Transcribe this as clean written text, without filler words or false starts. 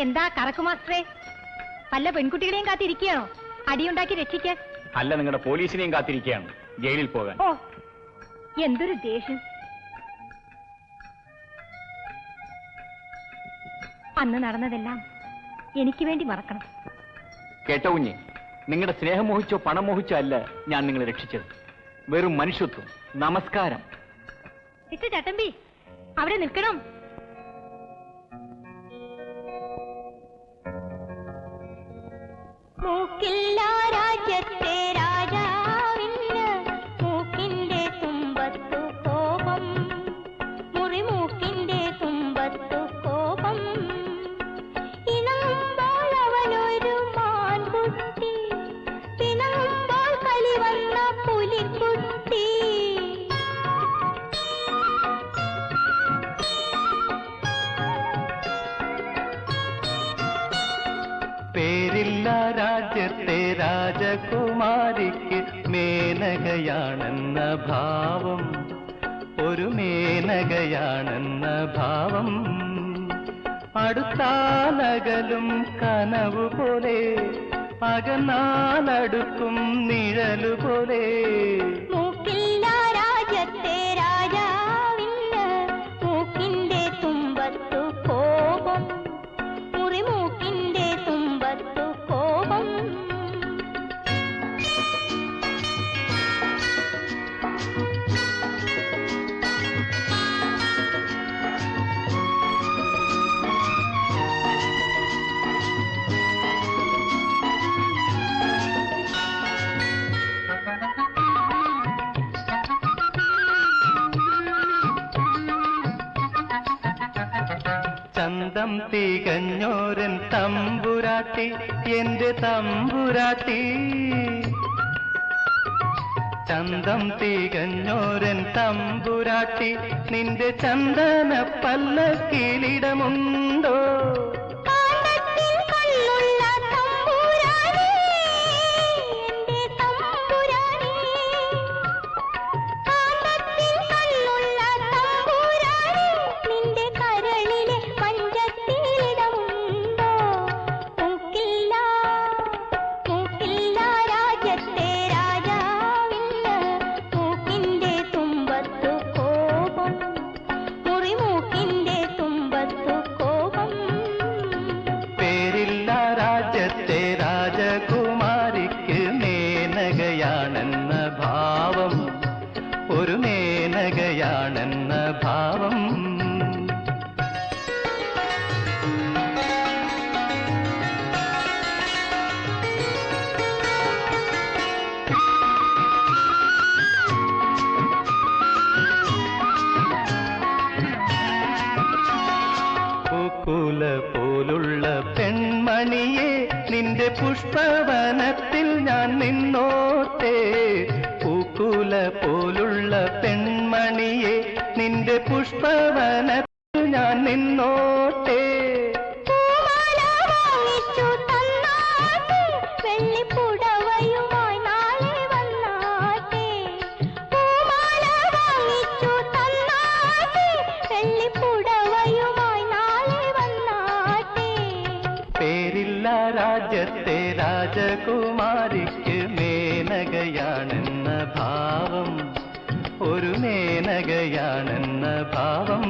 എന്താ കറക്കു മാസ്റ്ററെ? വല്ല പെൺകുട്ടികളെയും കാത്തിരിക്കുകയാണോ അടിയുണ്ടാക്കി രക്ഷിക്കാൻ? അല്ല, നിങ്ങളുടെ പോലീസിനെയും കാത്തിരിക്കുകയാണ് ജയിലിൽ പോകാൻ. ഓ, എന്തൊരു ദേഷ്യം! അന്ന് നടന്നതെല്ലാം എനിക്ക് വേണ്ടി മറക്കണം. കേട്ടോ കുഞ്ഞെ, നിങ്ങളുടെ സ്നേഹം മോഹിച്ചോ പണം മോഹിച്ചോ അല്ല ഞാൻ നിങ്ങളെ രക്ഷിച്ചത്. വെറും മനുഷ്യത്വം. നമസ്കാരം. ചട്ടമ്പി, അവിടെ നിൽക്കണം. മൂക്കില്ല രാജ്യത്തെ രാജാവിന് മൂക്കിന്റെ തുമ്പത്തു കോപം, മുറിമൂക്കിന്റെ തുമ്പത്തു കോപം. ഇണങ്ങുമ്പോൾ അവനൊരു മാൻകുട്ടി, പിണങ്ങുമ്പോൾ കളി വന്ന പുലിക്കുട്ടി. പേരില്ല രാജ്യത്തെ രാജകുമാരിക്ക് മേനകയാണെന്ന ഭാവം, ഒരു മേനകയാണെന്ന ഭാവം. അടുത്താലകലും കനവു പോലെ, അകന്നാലടുക്കും നിഴലുപോലെ. മൂക്കില്ല രാജ്യത്തെ രാജാവിന് മൂക്കിന്റെ തുമ്പത്തു കോപം, മുറിമൂക്കിന്റെ തുമ്പത്തു കോപം. ചന്തം തികഞ്ഞോരൻ തമ്പുരാട്ടി, എന്റെ തമ്പുരാട്ടി. ചന്തം തികഞ്ഞോരൻ തമ്പുരാട്ടി, നിന്റെ ചന്ദന പല്ലക്കിലിടമുണ്ടോ? രാജകുമാരിക്ക് മേനകയാണെന്ന ഭാവം, ഒരു മേനകയാണെന്ന ഭാവം. പൂക്കുല പോലുള്ള പെൺമണിയെ, നിന്റെ പുഷ്പവനത്തിൽ ഞാൻ നിന്നോട്ടെ. പൂക്കുല പോലുള്ള പെൺമണിയെ, നിന്റെ പുഷ്പവനത്തിൽ ഞാൻ നിന്നോട്ടെ. പേരില്ല രാജ്യത്തെ രാജകുമാരിക്ക് മേനകയാണെന്ന ഭാവം, ഒരു മേനകയാണെന്ന ഭാവം.